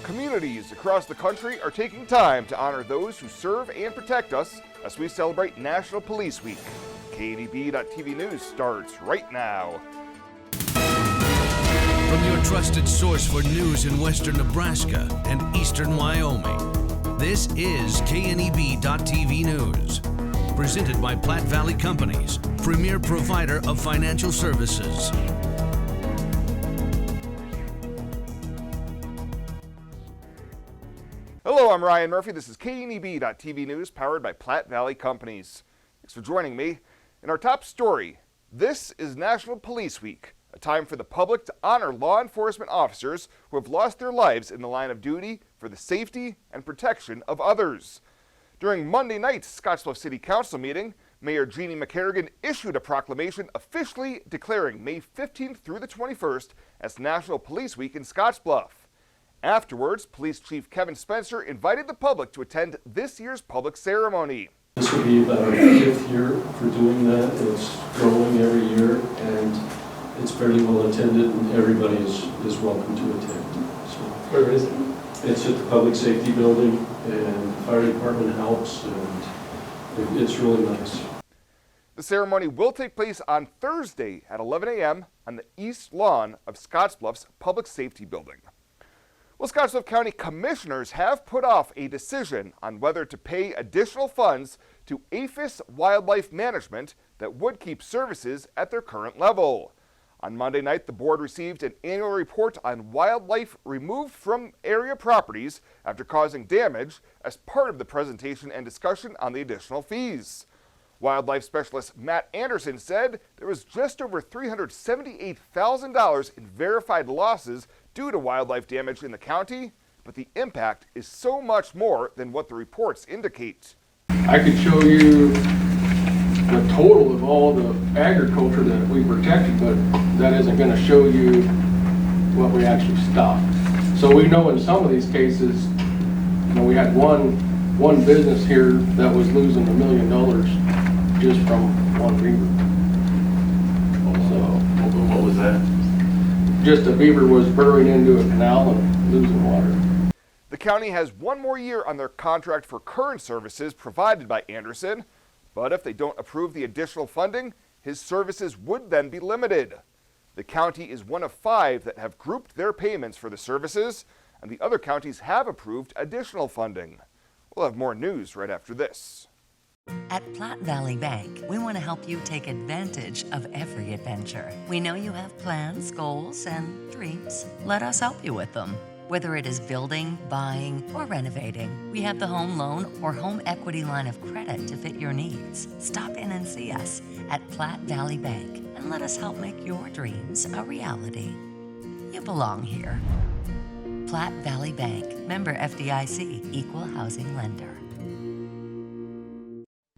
Communities across the country are taking time to honor those who serve and protect us as we celebrate National Police Week. KNEB.TV News starts right now. From your trusted source for news in western Nebraska and eastern Wyoming, this is KNEB.TV News. Presented by Platte Valley Companies, premier provider of financial services. Hello, I'm Ryan Murphy. This is KNEB.TV News, powered by Platte Valley Companies. Thanks for joining me. In our top story, this is National Police Week, a time for the public to honor law enforcement officers who have lost their lives in the line of duty for the safety and protection of others. During Monday night's Scottsbluff City Council meeting, Mayor Jeannie McCarrigan issued a proclamation officially declaring May 15th through the 21st as National Police Week in Scottsbluff. Afterwards, Police Chief Kevin Spencer invited the public to attend this year's public ceremony. This will be about our 5th year for doing that. It's growing every year, and it's fairly well attended, and everybody is welcome to attend. So, where is it? It's at the Public Safety Building, and the fire department helps, and it's really nice. The ceremony will take place on Thursday at 11 a.m. on the east lawn of Scottsbluff's Public Safety Building. Well, Scottsbluff County Commissioners have put off a decision on whether to pay additional funds to APHIS Wildlife Management that would keep services at their current level. On Monday night, the board received an annual report on wildlife removed from area properties after causing damage as part of the presentation and discussion on the additional fees. Wildlife specialist Matt Anderson said there was just over $378,000 in verified losses due to wildlife damage in the county, but the impact is so much more than what the reports indicate. I could show you the total of all the agriculture that we protected, but that isn't going to show you what we actually stopped. So we know in some of these cases, we had one business here that was losing $1 million just from one beaver. So what was that? Just a beaver was burrowing into a canal and losing water. The county has one more year on their contract for current services provided by Anderson, but if they don't approve the additional funding, his services would then be limited. The county is one of 5 that have grouped their payments for the services, and the other counties have approved additional funding. We'll have more news right after this. At Platte Valley Bank, we want to help you take advantage of every adventure. We know you have plans, goals, and dreams. Let us help you with them. Whether it is building, buying, or renovating, we have the home loan or home equity line of credit to fit your needs. Stop in and see us at Platte Valley Bank and let us help make your dreams a reality. You belong here. Platte Valley Bank, member FDIC, equal housing lender.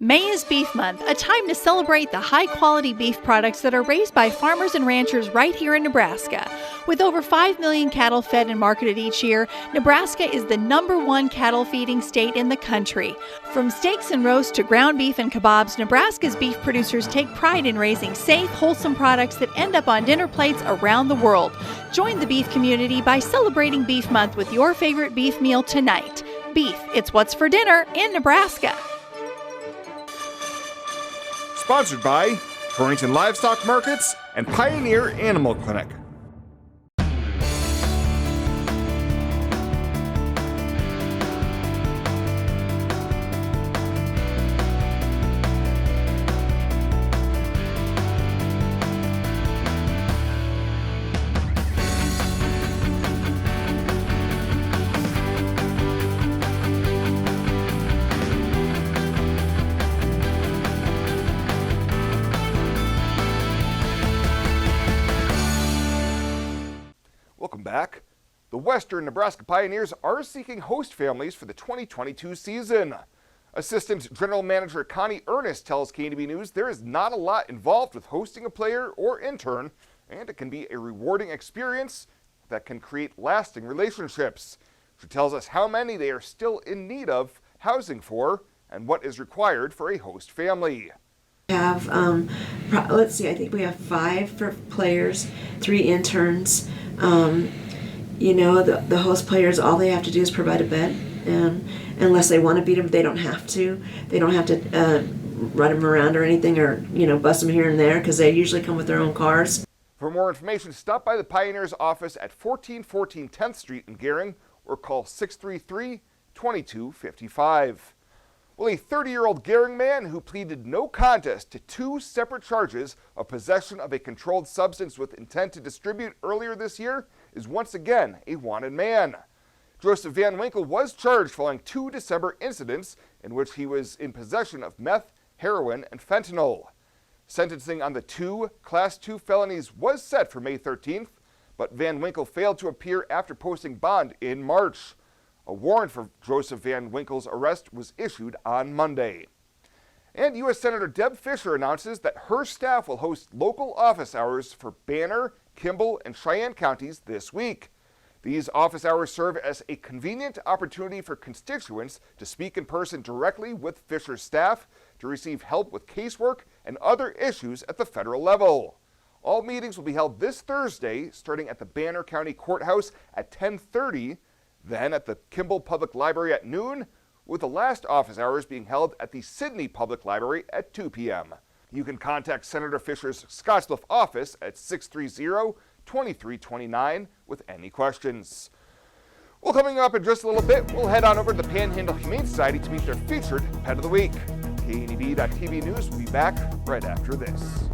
May is Beef Month, a time to celebrate the high-quality beef products that are raised by farmers and ranchers right here in Nebraska. With over 5 million cattle fed and marketed each year, Nebraska is the #1 cattle feeding state in the country. From steaks and roasts to ground beef and kebabs, Nebraska's beef producers take pride in raising safe, wholesome products that end up on dinner plates around the world. Join the beef community by celebrating Beef Month with your favorite beef meal tonight. Beef, it's what's for dinner in Nebraska. Sponsored by Torrington Livestock Markets and Pioneer Animal Clinic. Back. The Western Nebraska Pioneers are seeking host families for the 2022 season. Assistant General Manager Connie Ernest tells KNEB News there is not a lot involved with hosting a player or intern, and it can be a rewarding experience that can create lasting relationships. She tells us how many they are still in need of housing for and what is required for a host family. We have, let's see, I think we have 5 for players, 3 interns, You know, the host players, all they have to do is provide a bed, and unless they want to beat them, they don't have to. They don't have to run them around or anything, or, you know, bust them here and there, because they usually come with their own cars. For more information, stop by the Pioneers office at 1414 10th Street in Gering or call 633-2255. Well, a 30-year-old Gering man who pleaded no contest to 2 separate charges of possession of a controlled substance with intent to distribute earlier this year is once again a wanted man. Joseph Van Winkle was charged following 2 December incidents in which he was in possession of meth, heroin, and fentanyl. Sentencing on the 2 Class 2 felonies was set for May 13th, but Van Winkle failed to appear after posting bond in March. A warrant for Joseph Van Winkle's arrest was issued on Monday. And U.S. Senator Deb Fischer announces that her staff will host local office hours for Banner, Kimball, and Cheyenne counties this week. These office hours serve as a convenient opportunity for constituents to speak in person directly with Fisher's staff, to receive help with casework and other issues at the federal level. All meetings will be held this Thursday, starting at the Banner County Courthouse at 10:30, then at the Kimball Public Library at noon, with the last office hours being held at the Sidney Public Library at 2 p.m. You can contact Senator Fisher's Scottsbluff office at 630-2329 with any questions. Well, coming up in just a little bit, we'll head on over to the Panhandle Humane Society to meet their featured Pet of the Week. KNEB.TV News will be back right after this.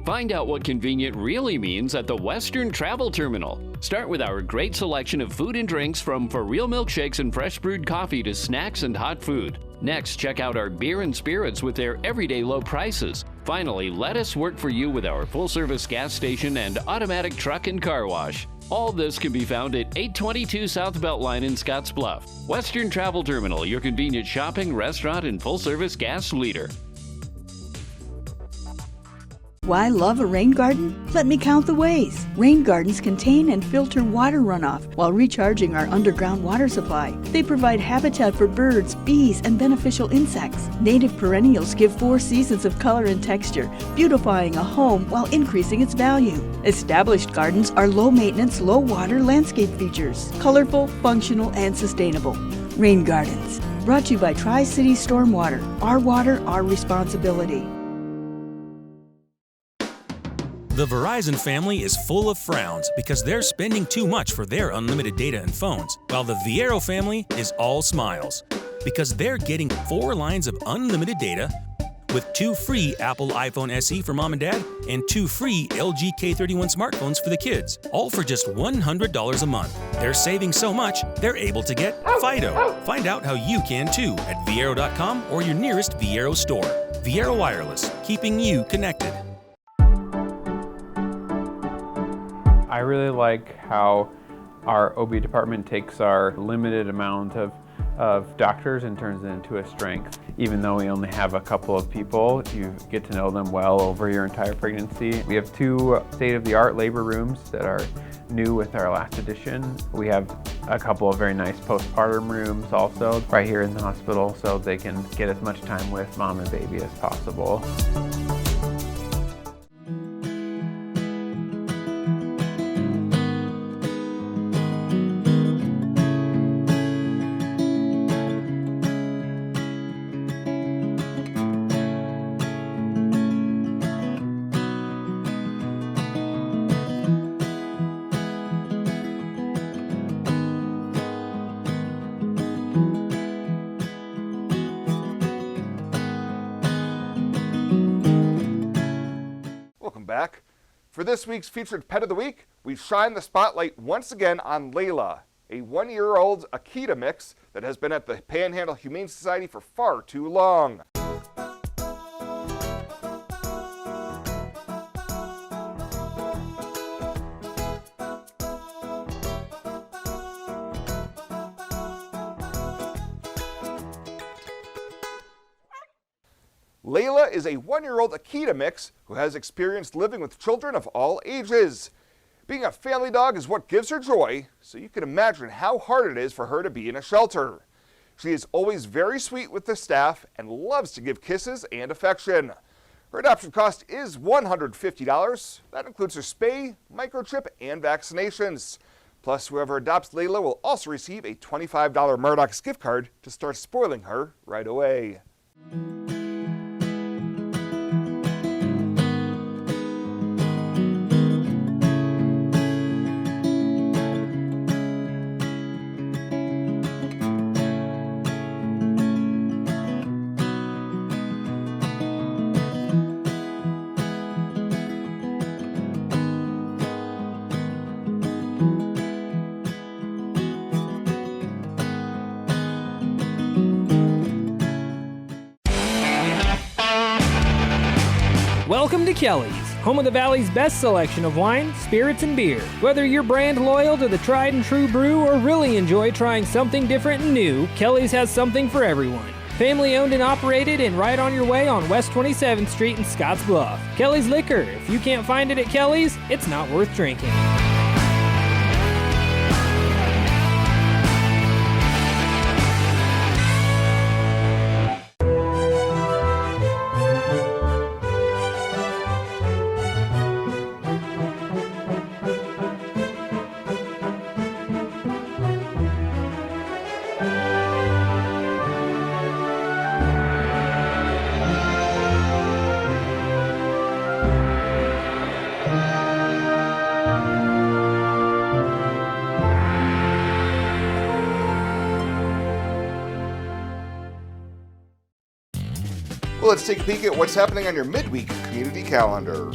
Find out what convenient really means at the Western Travel Terminal. Start with our great selection of food and drinks, from for real milkshakes and fresh brewed coffee to snacks and hot food. Next, check out our beer and spirits with their everyday low prices. Finally, let us work for you with our full-service gas station and automatic truck and car wash. All this can be found at 822 South Beltline in Scottsbluff. Western Travel Terminal, your convenient shopping, restaurant, and full-service gas leader. Why love a rain garden? Let me count the ways. Rain gardens contain and filter water runoff while recharging our underground water supply. They provide habitat for birds, bees, and beneficial insects. Native perennials give 4 seasons of color and texture, beautifying a home while increasing its value. Established gardens are low-maintenance, low-water landscape features, colorful, functional, and sustainable. Rain gardens, brought to you by Tri-City Stormwater. Our water, our responsibility. The Verizon family is full of frowns because they're spending too much for their unlimited data and phones, while the Viero family is all smiles because they're getting 4 lines of unlimited data with 2 free Apple iPhone SE for mom and dad and 2 free LG K31 smartphones for the kids, all for just $100 a month. They're saving so much, they're able to get Fido. Find out how you can too at Viero.com or your nearest Viero store. Viero Wireless, keeping you connected. I really like how our OB department takes our limited amount of doctors and turns it into a strength. Even though we only have a couple of people, you get to know them well over your entire pregnancy. We have 2 state-of-the-art labor rooms that are new with our last addition. We have a couple of very nice postpartum rooms also right here in the hospital, so they can get as much time with mom and baby as possible. Back. For this week's featured Pet of the Week, we shine the spotlight once again on Layla, a 1-year-old Akita mix that has been at the Panhandle Humane Society for far too long. Layla is a 1-year-old Akita mix who has experienced living with children of all ages. Being a family dog is what gives her joy, so you can imagine how hard it is for her to be in a shelter. She is always very sweet with the staff and loves to give kisses and affection. Her adoption cost is $150. That includes her spay, microchip, and vaccinations. Plus, whoever adopts Layla will also receive a $25 Murdoch's gift card to start spoiling her right away. Welcome to Kelly's, home of the Valley's best selection of wine, spirits, and beer. Whether you're brand loyal to the tried and true brew or really enjoy trying something different and new, Kelly's has something for everyone. Family owned and operated and right on your way on West 27th Street in Scotts Bluff. Kelly's Liquor. If you can't find it at Kelly's, it's not worth drinking. Well, let's take a peek at what's happening on your midweek community calendar.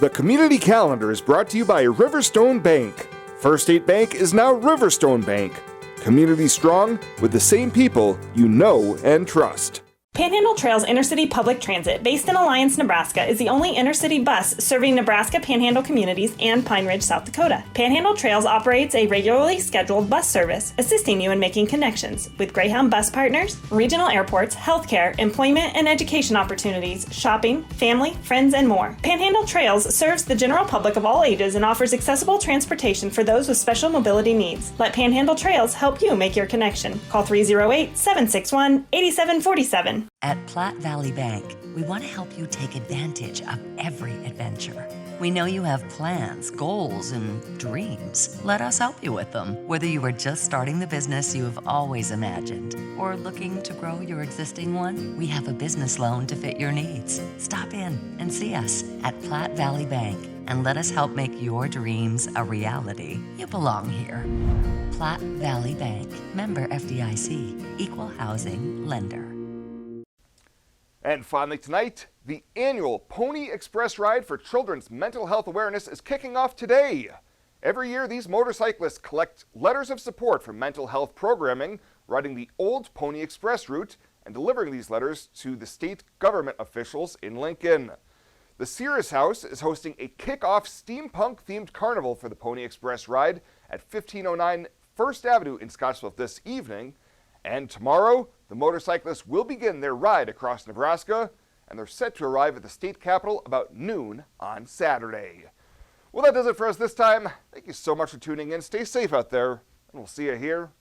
The community calendar is brought to you by Riverstone Bank. First State Bank is now Riverstone Bank. Community strong with the same people you know and trust. Panhandle Trails Intercity Public Transit, based in Alliance, Nebraska, is the only intercity bus serving Nebraska Panhandle communities and Pine Ridge, South Dakota. Panhandle Trails operates a regularly scheduled bus service, assisting you in making connections with Greyhound bus partners, regional airports, healthcare, employment and education opportunities, shopping, family, friends, and more. Panhandle Trails serves the general public of all ages and offers accessible transportation for those with special mobility needs. Let Panhandle Trails help you make your connection. Call 308-761-8747. At Platte Valley Bank, we want to help you take advantage of every adventure. We know you have plans, goals, and dreams. Let us help you with them. Whether you are just starting the business you have always imagined or looking to grow your existing one, we have a business loan to fit your needs. Stop in and see us at Platte Valley Bank. and let us help make your dreams a reality. You belong here. Platte Valley Bank, member FDIC, equal housing lender. And finally tonight, the annual Pony Express Ride for Children's Mental Health Awareness is kicking off today. Every year, these motorcyclists collect letters of support for mental health programming, riding the old Pony Express route and delivering these letters to the state government officials in Lincoln. The Sears House is hosting a kickoff steampunk-themed carnival for the Pony Express Ride at 1509 First Avenue in Scottsville this evening. And tomorrow, the motorcyclists will begin their ride across Nebraska, and they're set to arrive at the state capitol about noon on Saturday. Well, that does it for us this time. Thank you so much for tuning in. Stay safe out there, and we'll see you here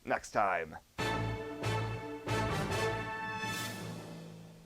next time.